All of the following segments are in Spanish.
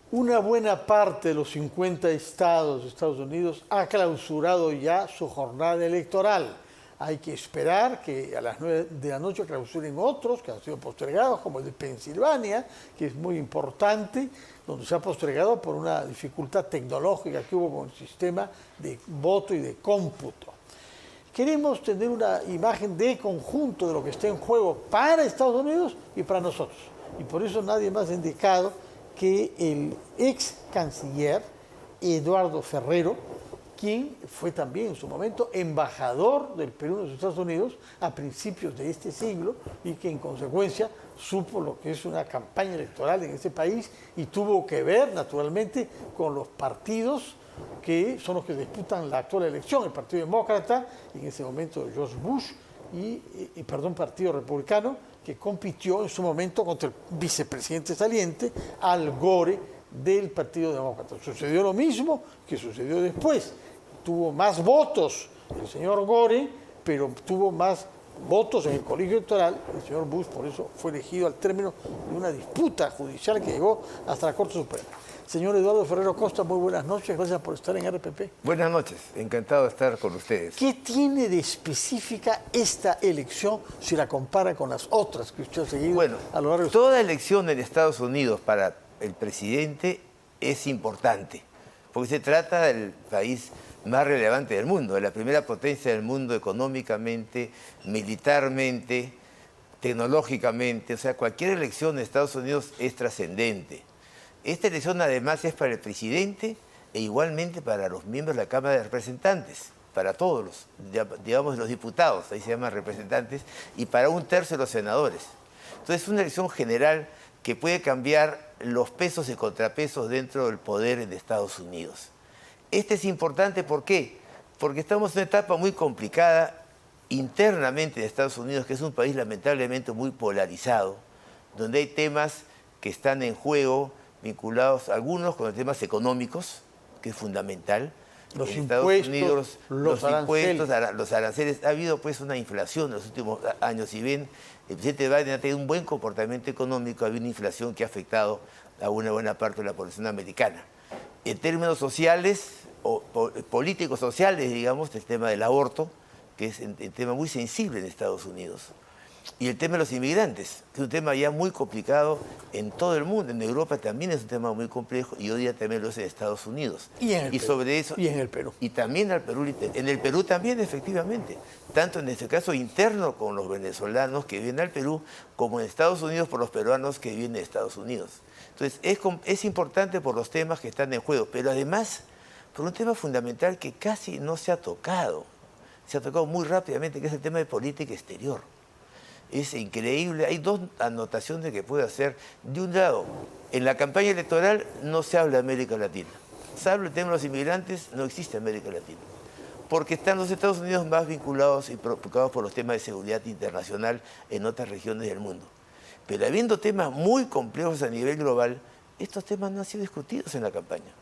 Una buena parte de los 50 estados de Estados Unidos ha clausurado ya su jornada electoral. Hay que esperar que a las 9 de la noche clausuren otros que han sido postergados, como el de Pensilvania, que es muy importante, donde se ha postergado por una dificultad tecnológica que hubo con el sistema de voto y de cómputo. Queremos tener una imagen de conjunto de lo que está en juego para Estados Unidos y para nosotros. Y por eso nadie más ha indicado que el ex canciller Eduardo Ferrero, quien fue también en su momento embajador del Perú en los Estados Unidos a principios de este siglo y que en consecuencia supo lo que es una campaña electoral en ese país y tuvo que ver naturalmente con los partidos que son los que disputan la actual elección, el Partido Demócrata, en ese momento George Bush, Partido Republicano, que compitió en su momento contra el vicepresidente saliente, Al Gore, del Partido Demócrata. Sucedió lo mismo que sucedió después. Tuvo más votos el señor Gore, pero tuvo más votos en el colegio electoral. El señor Bush, por eso, fue elegido al término de una disputa judicial que llegó hasta la Corte Suprema. Señor Eduardo Ferrero Costa, muy buenas noches. Gracias por estar en RPP. Buenas noches. Encantado de estar con ustedes. ¿Qué tiene de específica esta elección si la compara con las otras que usted ha seguido a lo largo de toda elección en Estados Unidos para el presidente es importante, porque se trata del país más relevante del mundo, de la primera potencia del mundo económicamente, militarmente, tecnológicamente. O sea, cualquier elección en Estados Unidos es trascendente. Esta elección además es para el presidente e igualmente para los miembros de la Cámara de Representantes, para todos los, digamos, los diputados, ahí se llaman representantes, y para un tercio de los senadores. Entonces es una elección general que puede cambiar los pesos y contrapesos dentro del poder en Estados Unidos. Este es importante, ¿por qué? Porque estamos en una etapa muy complicada internamente de Estados Unidos, que es un país lamentablemente muy polarizado, donde hay temas que están en juego, vinculados algunos con los temas económicos, que es fundamental. Los en impuestos, Estados Unidos, los aranceles. los aranceles. Ha habido pues una inflación en los últimos años. Si bien el presidente Biden ha tenido un buen comportamiento económico, ha habido una inflación que ha afectado a una buena parte de la población americana. En términos sociales, o políticos sociales, digamos, el tema del aborto, que es un tema muy sensible en Estados Unidos. Y el tema de los inmigrantes, que es un tema ya muy complicado en todo el mundo. En Europa también es un tema muy complejo y hoy día también lo es en Estados Unidos. Y en el Perú. Sobre eso, y en el Perú. Y también al Perú. En el Perú también, efectivamente. Tanto en este caso interno con los venezolanos que vienen al Perú, como en Estados Unidos por los peruanos que vienen de Estados Unidos. Entonces, es importante por los temas que están en juego, pero además por un tema fundamental que casi no se ha tocado. Se ha tocado muy rápidamente, que es el tema de política exterior. Es increíble. Hay dos anotaciones que puedo hacer. De un lado, en la campaña electoral no se habla de América Latina. Se habla del tema de los inmigrantes, no existe América Latina. Porque están los Estados Unidos más vinculados y preocupados por los temas de seguridad internacional en otras regiones del mundo. Pero habiendo temas muy complejos a nivel global, estos temas no han sido discutidos en la campaña.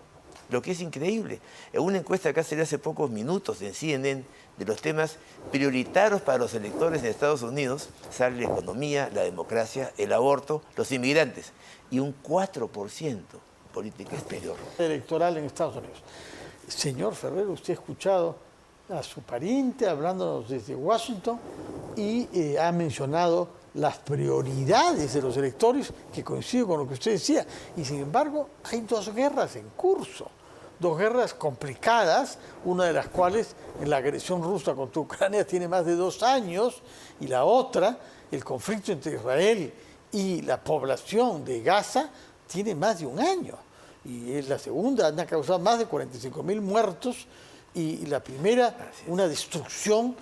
Lo que es increíble. En una encuesta que hace hace pocos minutos en CNN de los temas prioritarios para los electores en Estados Unidos, sale la economía, la democracia, el aborto, los inmigrantes y un 4% política exterior. Electoral en Estados Unidos. Señor Ferrero, usted ha escuchado a su pariente hablándonos desde Washington y ha mencionado las prioridades de los electores, que coincide con lo que usted decía. Y sin embargo, hay dos guerras en curso. Dos guerras complicadas, una de las cuales, la agresión rusa contra Ucrania, tiene más de 2 años, y la otra, el conflicto entre Israel y la población de Gaza, tiene más de 1 año. Y es la segunda, ha causado más de 45.000 muertos, y la primera, una destrucción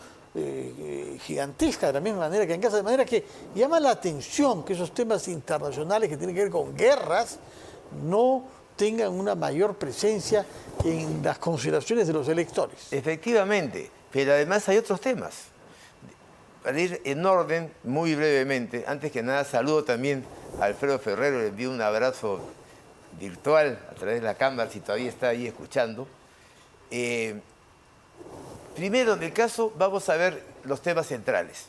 gigantesca de la misma manera que en Gaza, de manera que llama la atención que esos temas internacionales que tienen que ver con guerras no tengan una mayor presencia en las consideraciones de los electores. Efectivamente, pero además hay otros temas. Para ir en orden, muy brevemente, antes que nada saludo también a Alfredo Ferrero, le envío un abrazo virtual a través de la cámara, si todavía está ahí escuchando. Primero, en el caso, vamos a ver los temas centrales.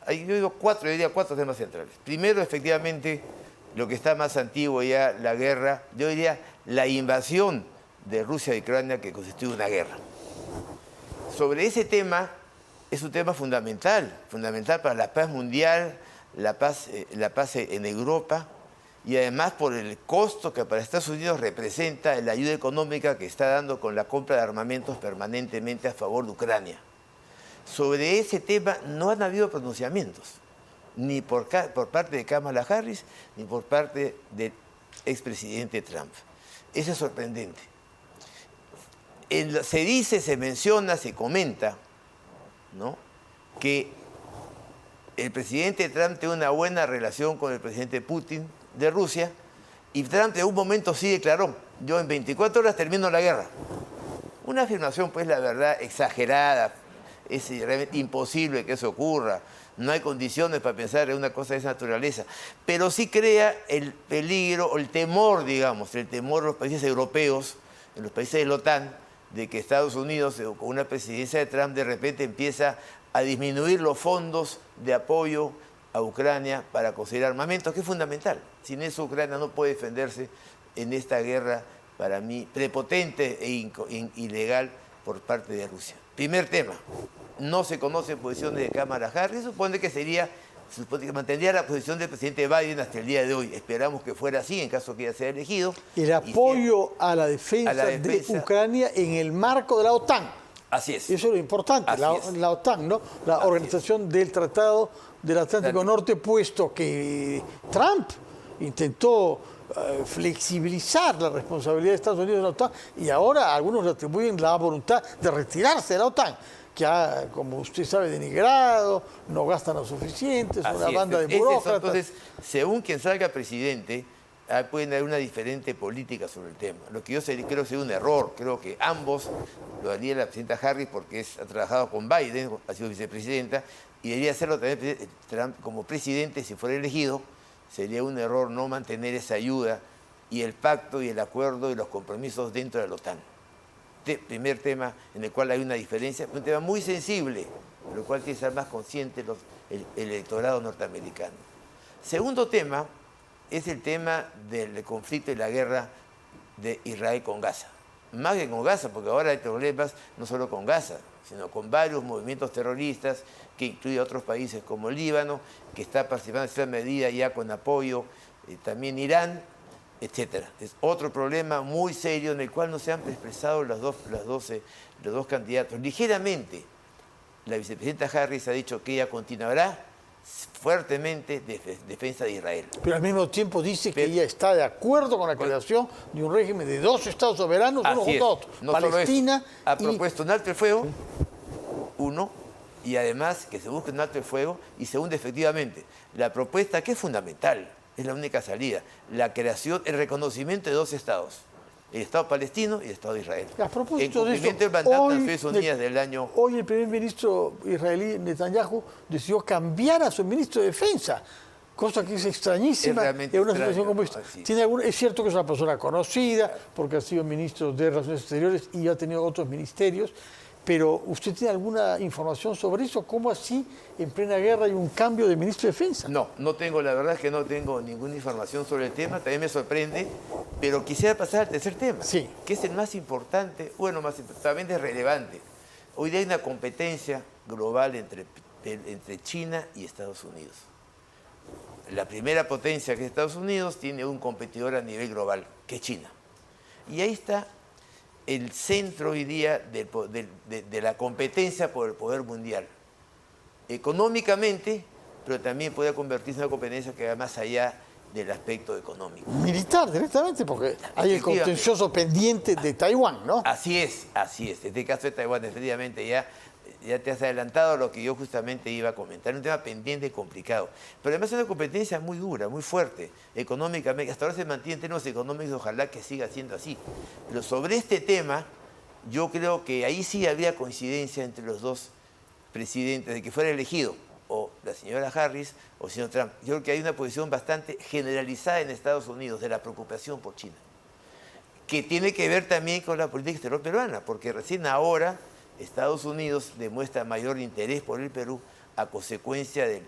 Yo diría 4 temas centrales. Primero, efectivamente, lo que está más antiguo ya, la guerra, yo diría la invasión de Rusia y Ucrania que constituye una guerra. Sobre ese tema, es un tema fundamental para la paz mundial, la paz en Europa, y además por el costo que para Estados Unidos representa la ayuda económica que está dando con la compra de armamentos permanentemente a favor de Ucrania. Sobre ese tema no han habido pronunciamientos, ni por parte de Kamala Harris, ni por parte del expresidente Trump. Eso es sorprendente. Se dice, se menciona, se comenta, ¿no?, que el presidente Trump tiene una buena relación con el presidente Putin de Rusia, y Trump en un momento sí declaró: yo en 24 horas termino la guerra. Una afirmación, pues, la verdad, exagerada. Es realmente imposible que eso ocurra. No hay condiciones para pensar en una cosa de esa naturaleza. Pero sí crea el peligro, o el temor, digamos, el temor de los países europeos, en los países de la OTAN, de que Estados Unidos, con una presidencia de Trump, de repente empieza a disminuir los fondos de apoyo a Ucrania para conseguir armamentos, que es fundamental. Sin eso Ucrania no puede defenderse en esta guerra, para mí, prepotente e ilegal por parte de Rusia. Primer tema, no se conocen posiciones de Kamala Harris, supone que mantendría la posición del presidente Biden hasta el día de hoy. Esperamos que fuera así, en caso que ella sea elegido. El apoyo a la defensa de Ucrania en el marco de la OTAN. Así es. Eso es lo importante, la OTAN, ¿no? La Organización del Tratado del Atlántico Norte, puesto que Trump intentó flexibilizar la responsabilidad de Estados Unidos en la OTAN, y ahora algunos le atribuyen la voluntad de retirarse de la OTAN, que ha, como usted sabe, denigrado, no gastan lo suficiente, es una banda de burócratas. Entonces, según quien salga presidente, pueden haber una diferente política sobre el tema. Lo que yo creo sería un error. Creo que ambos, lo haría la presidenta Harris porque ha trabajado con Biden, ha sido vicepresidenta, y debería hacerlo también Trump como presidente si fuera elegido. Sería un error no mantener esa ayuda y el pacto y el acuerdo y los compromisos dentro de la OTAN. Primer tema en el cual hay una diferencia, un tema muy sensible, de lo cual tiene que ser más consciente el electorado norteamericano. Segundo tema es el tema del conflicto y la guerra de Israel con Gaza. Más que con Gaza, porque ahora hay problemas no solo con Gaza, sino con varios movimientos terroristas, que incluye a otros países como el Líbano, que está participando en esta medida ya con apoyo, también Irán, etc. Es otro problema muy serio en el cual no se han expresado los dos candidatos. Ligeramente, la vicepresidenta Harris ha dicho que ella continuará fuertemente defensa de Israel. Pero al mismo tiempo dice que ella está de acuerdo con la creación de un régimen de dos estados soberanos, uno junto a otro. No Palestina ha propuesto un alto el fuego, uno, y además que se busque un alto el fuego, y segundo, efectivamente, la propuesta que es fundamental, es la única salida, la creación, el reconocimiento de dos estados, el Estado palestino y el Estado de Israel. A propósito en cumplimiento del mandato de Naciones Unidas del año... Hoy el primer ministro israelí Netanyahu decidió cambiar a su ministro de Defensa, cosa que es extrañísima en una situación como esta. Es cierto que es una persona conocida, porque ha sido ministro de Relaciones Exteriores y ha tenido otros ministerios, pero ¿usted tiene alguna información sobre eso? ¿Cómo así, en plena guerra, hay un cambio de ministro de Defensa? No tengo, la verdad es que no tengo ninguna información sobre el tema, también me sorprende, pero quisiera pasar al tercer tema, que es el más importante, también es relevante. Hoy día hay una competencia global entre China y Estados Unidos. La primera potencia, que es Estados Unidos, tiene un competidor a nivel global, que es China. Y ahí está el centro hoy día de la competencia por el poder mundial. Económicamente, pero también puede convertirse en una competencia que va más allá del aspecto económico. Militar directamente, porque hay el contencioso pendiente de Taiwán, ¿no? Así es. En este caso de Taiwán, efectivamente, ya te has adelantado a lo que yo justamente iba a comentar. Un tema pendiente y complicado. Pero además es una competencia muy dura, muy fuerte, económicamente. Hasta ahora se mantiene en términos económicos, ojalá que siga siendo así. Pero sobre este tema, yo creo que ahí sí habría coincidencia entre los dos presidentes, de que fuera elegido o la señora Harris o el señor Trump. Yo creo que hay una posición bastante generalizada en Estados Unidos de la preocupación por China, que tiene que ver también con la política exterior peruana, porque recién ahora Estados Unidos demuestra mayor interés por el Perú a consecuencia de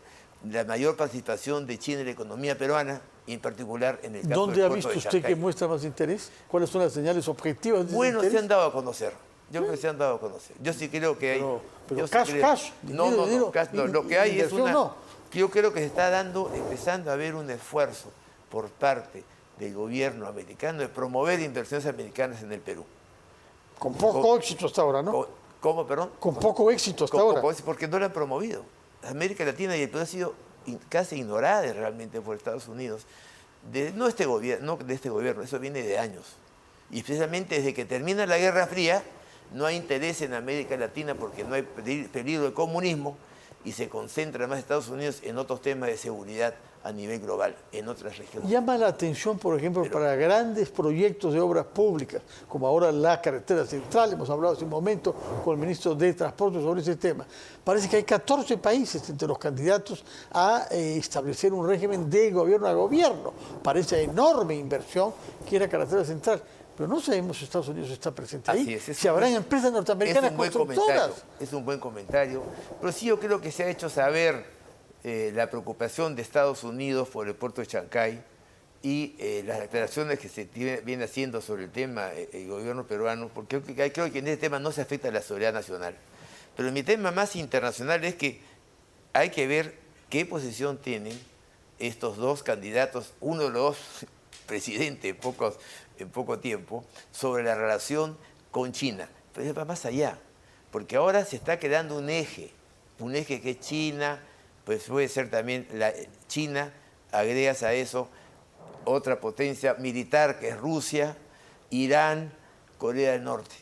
la mayor participación de China en la economía peruana, en particular en el caso ¿Dónde del ha puerto visto de usted Chancay. que muestra más interés? ¿Cuáles son las señales objetivas de ese Bueno, interés? se han dado a conocer. Yo creo que se han dado a conocer. Yo sí creo que hay... Pero yo sí cash, creo- cash, No, dinero, no, dinero, no, cash no. Lo que hay es inversión una... no. Yo creo que se está dando, empezando a haber un esfuerzo por parte del gobierno americano de promover inversiones americanas en el Perú. Con poco éxito hasta ahora, ¿no? ¿Cómo, perdón? Con poco éxito hasta ahora. Porque no lo han promovido. América Latina y el Perú ha sido casi ignorada realmente por Estados Unidos. No de este gobierno, eso viene de años. Y especialmente desde que termina la Guerra Fría, no hay interés en América Latina porque no hay peligro de comunismo y se concentra más Estados Unidos en otros temas de seguridad a nivel global, en otras regiones. Llama la atención, por ejemplo, para grandes proyectos de obras públicas, como ahora la carretera central, hemos hablado hace un momento con el ministro de Transporte sobre ese tema. Parece que hay 14 países entre los candidatos a establecer un régimen de gobierno a gobierno para esa enorme inversión que era carretera central. Pero no sabemos si Estados Unidos está presente ahí, si habrán empresas norteamericanas constructoras. Es un buen comentario, pero sí yo creo que se ha hecho saber la preocupación de Estados Unidos por el puerto de Chancay y las declaraciones que se viene haciendo sobre el tema el gobierno peruano, porque creo que en este tema no se afecta a la seguridad nacional. Pero mi tema más internacional es que hay que ver qué posición tienen estos dos candidatos, uno de los dos presidentes en poco tiempo, sobre la relación con China. Pero va más allá, porque ahora se está creando un eje que es China, pues puede ser también China, agregas a eso otra potencia militar que es Rusia, Irán, Corea del Norte.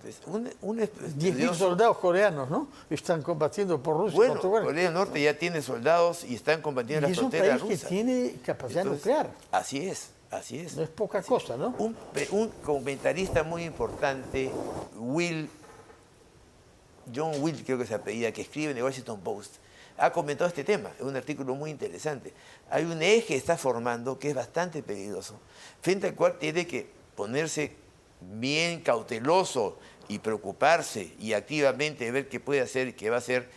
Entonces, 10.000 soldados coreanos, ¿no? Están combatiendo por Rusia. Bueno, Corea del Norte ya tiene soldados y están combatiendo en la frontera rusa. Y es un país que tiene capacidad nuclear. Así es, así es. No es poca cosa, ¿no? Un comentarista muy importante, John Will, creo que se apellida, que escribe en el Washington Post, ha comentado este tema. Es un artículo muy interesante. Hay un eje que está formando que es bastante peligroso, frente al cual tiene que ponerse bien cauteloso y preocuparse y activamente ver qué puede hacer, qué va a hacer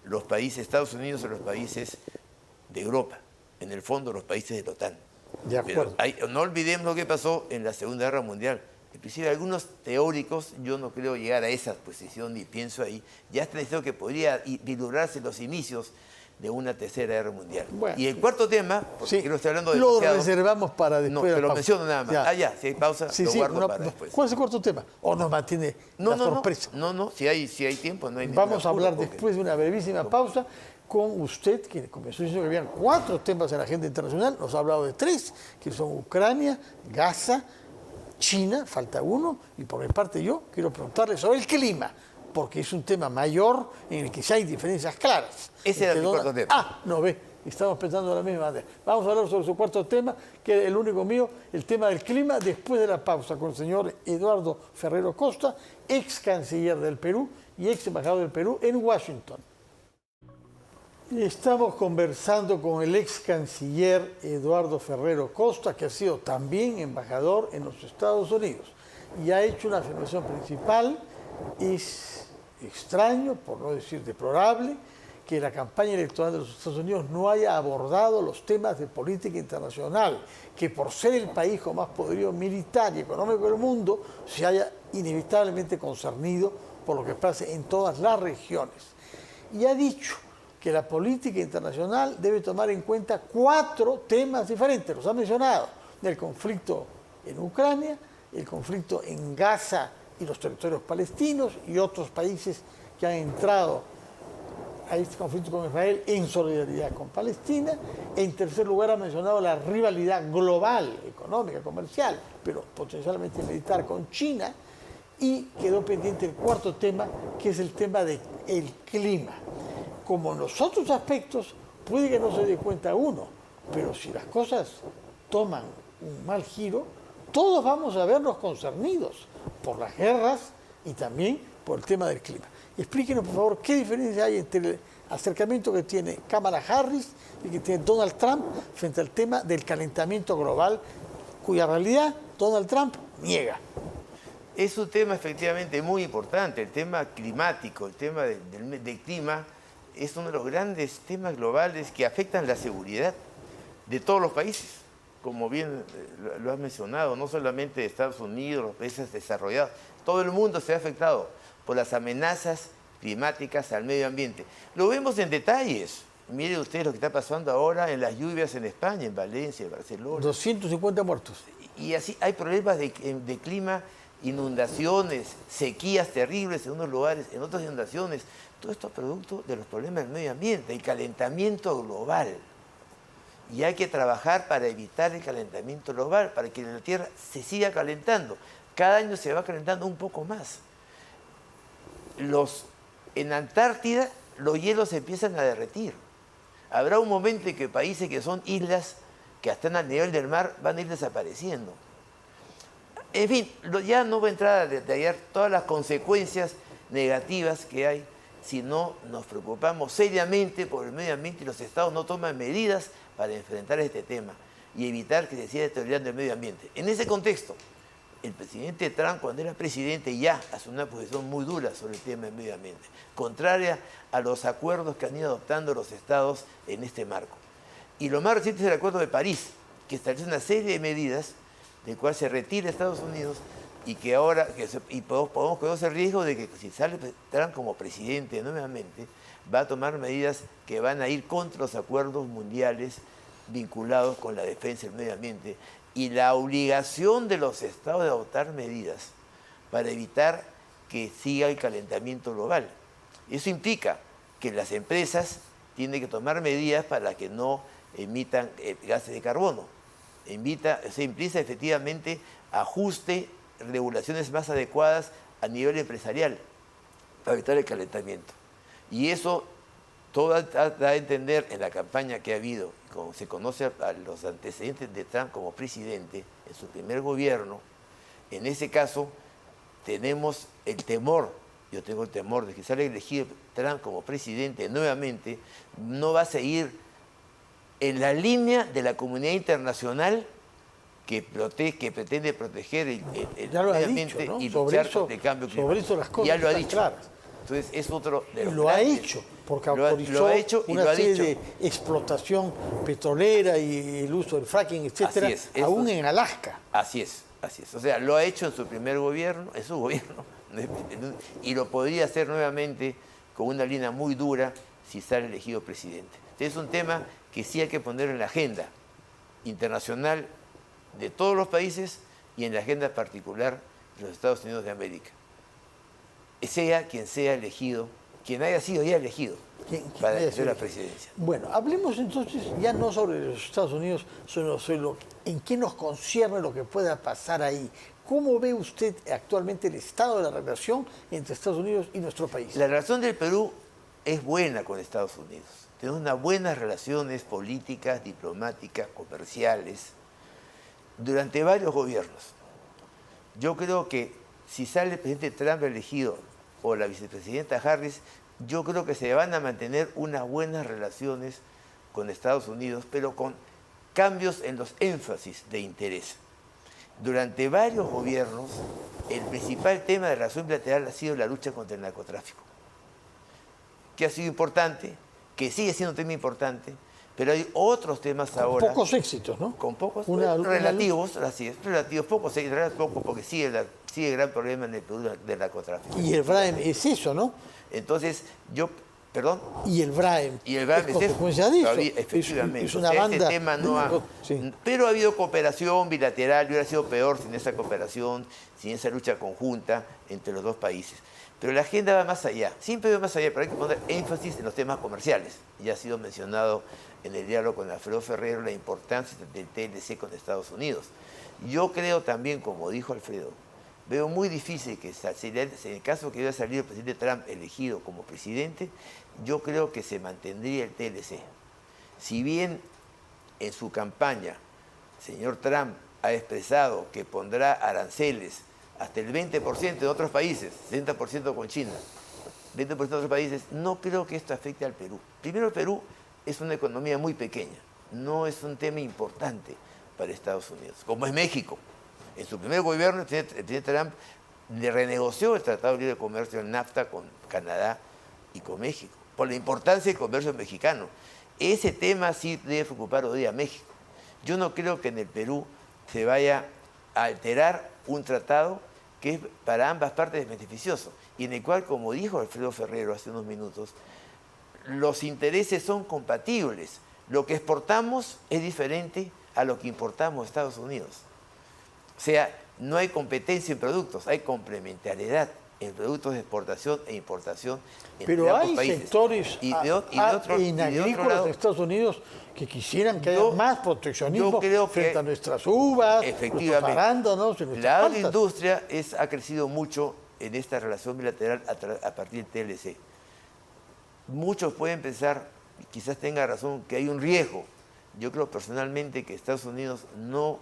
los países, Estados Unidos o los países de Europa, en el fondo los países de la OTAN. De acuerdo. Pero no olvidemos lo que pasó en la Segunda Guerra Mundial. Inclusive algunos teóricos, yo no creo llegar a esa posición ni pienso ahí, ya están diciendo que podría vislumbrarse los inicios de una tercera guerra mundial. Bueno, y el cuarto tema, porque quiero estar hablando de lo reservamos para después. No, te lo menciono nada más. Ya, si hay pausa, lo guardo para después. ¿Cuál es el cuarto tema? ¿O nos mantiene la sorpresa? No, si hay tiempo, no hay Vamos a hablar después de una brevísima pausa con usted, que comenzó diciendo que habían 4 temas en la agenda internacional, nos ha hablado de 3, que son Ucrania, Gaza, China, falta uno, y por mi parte yo quiero preguntarle sobre el clima, porque es un tema mayor en el que sí hay diferencias claras. Ese era mi cuarto tema. No ve, estamos pensando de la misma manera. Vamos a hablar sobre su cuarto tema, que es el único mío, el tema del clima, después de la pausa con el señor Eduardo Ferrero Costa, ex canciller del Perú y ex embajador del Perú en Washington. Estamos conversando con el ex canciller Eduardo Ferrero Costa, que ha sido también embajador en los Estados Unidos y ha hecho una afirmación principal. Es extraño, por no decir deplorable, que la campaña electoral de los Estados Unidos no haya abordado los temas de política internacional, que por ser el país con más poderío militar y económico del mundo, se haya inevitablemente concernido por lo que pasa en todas las regiones. Y ha dicho que la política internacional debe tomar en cuenta 4 temas diferentes. Los ha mencionado: el conflicto en Ucrania, el conflicto en Gaza y los territorios palestinos y otros países que han entrado a este conflicto con Israel en solidaridad con Palestina. En tercer lugar, ha mencionado la rivalidad global, económica, comercial, pero potencialmente militar con China. Y quedó pendiente el cuarto tema, que es el tema del clima. Como en los otros aspectos, puede que no se dé cuenta uno, pero si las cosas toman un mal giro, todos vamos a vernos concernidos por las guerras y también por el tema del clima. Explíquenos, por favor, qué diferencia hay entre el acercamiento que tiene Kamala Harris y que tiene Donald Trump frente al tema del calentamiento global, cuya realidad Donald Trump niega. Es un tema efectivamente muy importante, el tema climático, el tema del clima. Es uno de los grandes temas globales que afectan la seguridad de todos los países. como bien lo has mencionado, no solamente Estados Unidos, los países desarrollados, todo el mundo se ha afectado por las amenazas climáticas al medio ambiente. Lo vemos en detalles. Mire usted lo que está pasando ahora en las lluvias en España, en Valencia, en Barcelona. 250 muertos. Y así hay problemas de clima, inundaciones, sequías terribles en unos lugares, en otras inundaciones. Todo esto es producto de los problemas del medio ambiente, el calentamiento global. Y hay que trabajar para evitar el calentamiento global, para que la Tierra se siga calentando. Cada año se va calentando un poco más. En Antártida los hielos empiezan a derretir. Habrá un momento en que países que son islas, que están al nivel del mar, van a ir desapareciendo. En fin, ya no voy a entrar a detallar todas las consecuencias negativas que hay si no nos preocupamos seriamente por el medio ambiente y los estados no toman medidas para enfrentar este tema y evitar que se siga deteriorando el medio ambiente. En ese contexto, el presidente Trump, cuando era presidente, ya hace una posición muy dura sobre el tema del medio ambiente, contraria a los acuerdos que han ido adoptando los estados en este marco. Y lo más reciente es el Acuerdo de París, que establece una serie de medidas del cual se retira Estados Unidos y que ahora podemos correr el riesgo de que si sale Trump como presidente nuevamente, va a tomar medidas que van a ir contra los acuerdos mundiales vinculados con la defensa del medio ambiente y la obligación de los estados de adoptar medidas para evitar que siga el calentamiento global. Eso implica que las empresas tienen que tomar medidas para que no emitan gases de carbono. Se implica efectivamente ajuste, regulaciones más adecuadas a nivel empresarial para evitar el calentamiento. Y eso todo da a entender en la campaña que ha habido, como se conoce a los antecedentes de Trump como presidente, en su primer gobierno. En ese caso tenemos el temor, yo tengo el temor de que salga elegido Trump como presidente nuevamente, no va a seguir en la línea de la comunidad internacional que pretende proteger el medio ambiente, ¿no? Y luchar contra el cambio climático. Sobre eso las cosas ya lo ha están dicho. Claras. Entonces es otro de los lo ha hecho, porque autorizó una serie de explotación petrolera y el uso del fracking, etcétera, aún en Alaska. Así es. O sea, lo ha hecho en su primer gobierno, en su gobierno, y lo podría hacer nuevamente con una línea muy dura si sale elegido presidente. Entonces, es un tema que sí hay que poner en la agenda internacional de todos los países y en la agenda particular de los Estados Unidos de América. Sea quien sea elegido, quien haya sido ya elegido para ejercer la presidencia. Bueno, hablemos entonces ya no sobre los Estados Unidos, sino sobre en qué nos concierne lo que pueda pasar ahí. ¿Cómo ve usted actualmente el estado de la relación entre Estados Unidos y nuestro país? La relación del Perú es buena con Estados Unidos. Tenemos unas buenas relaciones políticas, diplomáticas, comerciales, durante varios gobiernos. Yo creo que si sale el presidente Trump elegido o la vicepresidenta Harris, yo creo que se van a mantener unas buenas relaciones con Estados Unidos, pero con cambios en los énfasis de interés. Durante varios gobiernos, el principal tema de relación bilateral ha sido la lucha contra el narcotráfico, que ha sido importante, que sigue siendo un tema importante, pero hay otros temas ahora. Con pocos éxitos, ¿no? Con pocos relativos, así es, relativos, pocos, porque sigue el gran problema en el Perú del narcotráfico. Y el BRAEM es eso, ¿no? Entonces, perdón. Y el BRAEM es consecuencia de eso. Efectivamente. Es una banda. Este tema no sí. Pero ha habido cooperación bilateral, y hubiera sido peor sin esa cooperación, sin esa lucha conjunta entre los dos países. Pero la agenda va más allá, siempre va más allá, pero hay que poner énfasis en los temas comerciales. Ya ha sido mencionado en el diálogo con Alfredo Ferrero la importancia del TLC con Estados Unidos. Yo creo también, como dijo Alfredo, veo muy difícil que en el caso que iba a salir el presidente Trump elegido como presidente, yo creo que se mantendría el TLC. Si bien en su campaña el señor Trump ha expresado que pondrá aranceles hasta el 20% en otros países, 60% con China, 20% en otros países, no creo que esto afecte al Perú. Primero, el Perú es una economía muy pequeña, no es un tema importante para Estados Unidos, como es México. En su primer gobierno, el presidente Trump le renegoció el Tratado de Libre Comercio en NAFTA con Canadá y con México, por la importancia del comercio mexicano. Ese tema sí debe preocupar hoy día a México. Yo no creo que en el Perú se vaya a alterar un tratado que es para ambas partes beneficioso y en el cual, como dijo Alfredo Ferrero hace unos minutos, los intereses son compatibles. Lo que exportamos es diferente a lo que importamos a Estados Unidos. O sea, no hay competencia en productos, hay complementariedad en productos de exportación e importación entre Pero ambos hay países. sectores en agrícolas de Estados Unidos que quisieran que haya más proteccionismo frente a nuestras uvas, nuestros arándanos, la agroindustria ha crecido mucho en esta relación bilateral a partir del TLC. Muchos pueden pensar, quizás tenga razón, que hay un riesgo. Yo creo personalmente que Estados Unidos no,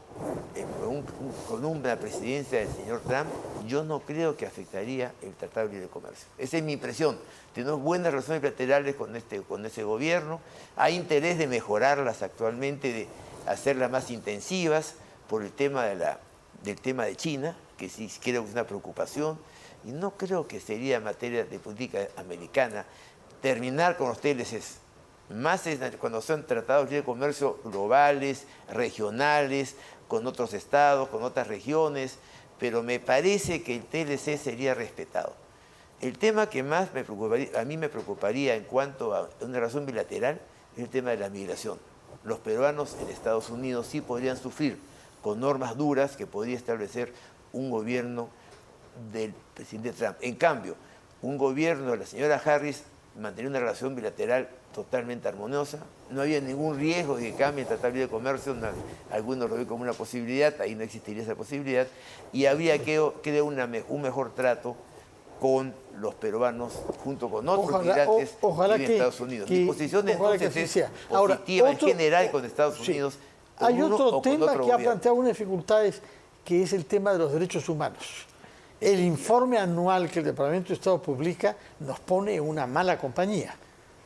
con una presidencia del señor Trump, yo no creo que afectaría el Tratado de Libre Comercio. Esa es mi impresión. Tenemos buenas relaciones bilaterales con ese gobierno. Hay interés de mejorarlas actualmente, de hacerlas más intensivas por el tema del tema de China, que sí creo que es una preocupación. Y no creo que sería materia de política americana terminar con los TLCs. Más cuando son tratados de libre comercio globales, regionales, con otros estados, con otras regiones, pero me parece que el TLC sería respetado. El tema que más a mí me preocuparía en cuanto a una relación bilateral es el tema de la migración. Los peruanos en Estados Unidos sí podrían sufrir con normas duras que podría establecer un gobierno del presidente Trump. En cambio, un gobierno de la señora Harris mantenía una relación bilateral totalmente armoniosa, no había ningún riesgo de que cambie el Tratado de Libre Comercio, algunos lo ven como una posibilidad, ahí no existiría esa posibilidad, y habría creo un mejor trato con los peruanos junto con otros migrantes en Estados Unidos. Mi posición entonces es positiva en general con Estados Unidos. Hay otro tema que ha planteado unas dificultades, que es el tema de los derechos humanos. El informe anual que el Departamento de Estado publica nos pone en una mala compañía.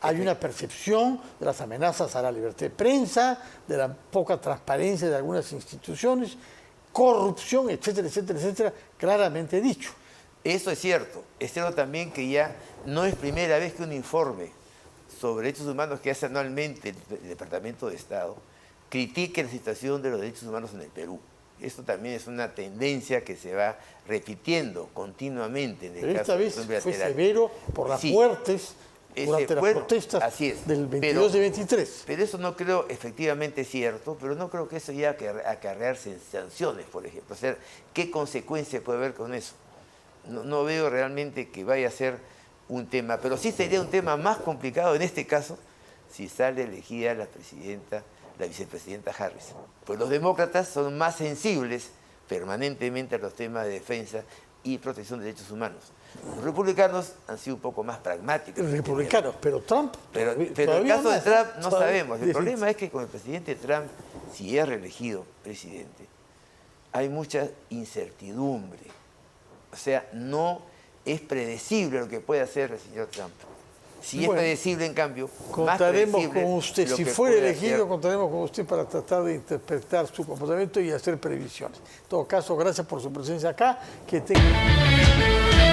Hay una percepción de las amenazas a la libertad de prensa, de la poca transparencia de algunas instituciones, corrupción, etcétera, etcétera, etcétera, claramente dicho. Eso es cierto. Es cierto también que ya no es primera vez que un informe sobre derechos humanos que hace anualmente el Departamento de Estado critique la situación de los derechos humanos en el Perú. Esto también es una tendencia que se va repitiendo continuamente en el caso de la esta vez fue severo por las muertes durante las protestas del 22 y 23. Pero eso no creo efectivamente cierto, pero no creo que eso ya acarrearse en sanciones, por ejemplo. O sea, ¿qué consecuencia puede haber con eso? No veo realmente que vaya a ser un tema, pero sí sería un tema más complicado en este caso si sale elegida la vicepresidenta Harris. Pues los demócratas son más sensibles permanentemente a los temas de defensa y protección de derechos humanos. Los republicanos han sido un poco más pragmáticos. Republicanos, pero Trump... Pero en el caso de Trump no sabemos. El problema es que con el presidente Trump, si es reelegido presidente, hay mucha incertidumbre. O sea, no es predecible lo que puede hacer el señor Trump. Si es predecible, en cambio, contaremos con usted. Si fuera elegido, contaremos con usted para tratar de interpretar su comportamiento y hacer previsiones. En todo caso, gracias por su presencia acá. Que tenga...